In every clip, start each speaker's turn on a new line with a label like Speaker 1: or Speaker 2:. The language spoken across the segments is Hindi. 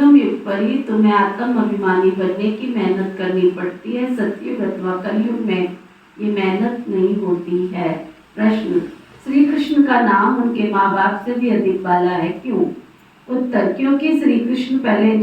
Speaker 1: संगम युग पर ही तुम्हें आत्म अभिमानी बनने की मेहनत करनी पड़ती है। सतयुग अथवा कलयुग में ये मेहनत नहीं होती है। प्रश्न, श्री कृष्ण का नाम उनके माँ बाप से भी अधिक वाला है, क्यों? उत्तर, क्योंकि श्री कृष्ण पहले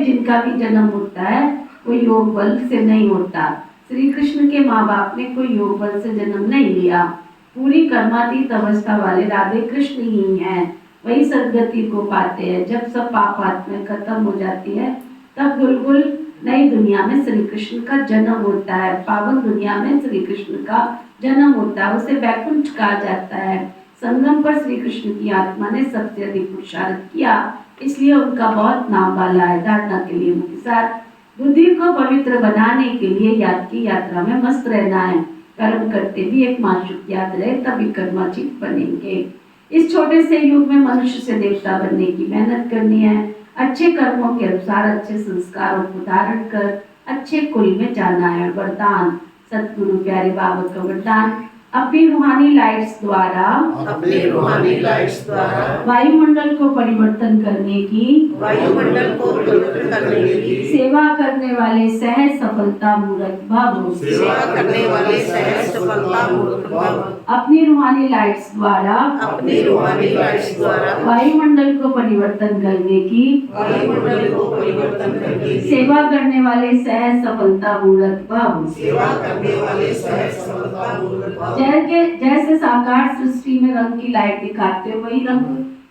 Speaker 1: जिनका भी जन्म होता है वो योग बल से नहीं होता। श्री कृष्ण के माँ बाप ने कोई योग बल से जन्म नहीं लिया। पूरी कर्मातीत अवस्था वाले राधे कृष्ण ही हैं, वही सदगति को पाते हैं। जब सब पाप आत्मा खत्म हो जाती है तब बिल्कुल नई दुनिया में श्री कृष्ण का जन्म होता है। पावन दुनिया में श्री कृष्ण का जन्म होता है, उसे वैकुंठ कहा जाता है। संगम पर श्री कृष्ण की आत्मा ने सबसे अधिक पुरुषार्थ किया, इसलिए उनका बहुत नाम वाला है। धारणा के लिए मुख्य सार, बुद्धि को पवित्र बनाने के लिए याद की यात्रा में मस्त रहना है। कर्म करते भी एक माशूक याद रहे, तभी कर्माचित बनेंगे। इस छोटे से युग में मनुष्य से देवता बनने की मेहनत करनी है। अच्छे कर्मों के अनुसार अच्छे संस्कारों को धारण कर अच्छे कुल में जाना है। वरदान, सतगुरु प्यारे बाबा का वरदान, अपनी रूहानी लाइट्स द्वारा वायुमंडल को परिवर्तन करने की सेवा करने वाले सहज सफलता मूर्त भव। अपनी रूहानी लाइट्स द्वारा वायुमंडल को परिवर्तन करने की सेवा करने वाले सहज सफलता मूर्त भव। जैसे साकार सृष्टि में रंग की लाइट दिखाते हो,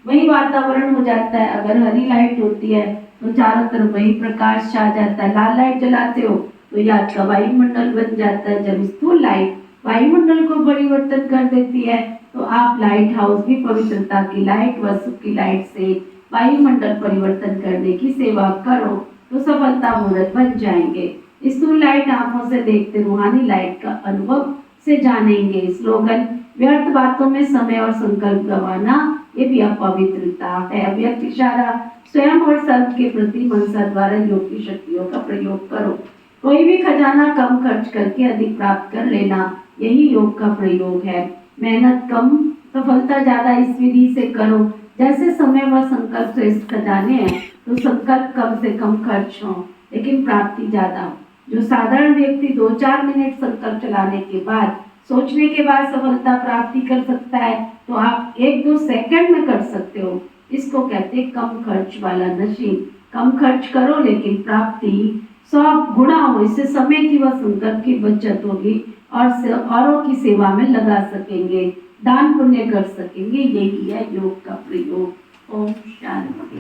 Speaker 1: वही वातावरण हो जाता है। अगर हरी लाइट होती है तो चारों तरफ वही प्रकाश छा जाता है। लाल लाइट जलाते हो तो याद का वायुमंडल बन जाता है। जब स्थूल लाइट वायुमंडल को परिवर्तन कर देती है तो आप लाइट हाउस भी पवित्रता की लाइट व सुख की लाइट से वायुमंडल परिवर्तन करने की सेवा करो तो सफलता मूर्त बन जाएंगे। स्थूल लाइट आंखों से देखते रूहानी लाइट का अनुभव से जानेंगे। स्लोगन, व्यर्थ बातों में समय और संकल्प गंवाना ये भी अपवित्रता है। अव्यक्त इशारा, स्वयं और सर्व के प्रति मनसा द्वारा योग की शक्तियों का प्रयोग करो। कोई भी खजाना कम खर्च करके अधिक प्राप्त कर लेना, यही योग का प्रयोग है। मेहनत कम, सफलता ज्यादा इस विधि से करो। जैसे समय व संकल्प श्रेष्ठ खजाने हैं तो संकल्प कम से कम खर्च हो लेकिन प्राप्ति ज्यादा हो। जो साधारण व्यक्ति 2-4 मिनट संकल्प चलाने के बाद सोचने के बाद सफलता प्राप्ति कर सकता है तो आप 1-2 सेकंड में कर सकते हो। इसको कहते हैं कम खर्च वाला नशीन। कम खर्च करो लेकिन प्राप्ति 100 गुना हो। इससे समय की व संकल्प की बचत होगी और औरों की सेवा में लगा सकेंगे, दान पुण्य कर सकेंगे। यही है योग का प्रयोग। ओम शांति।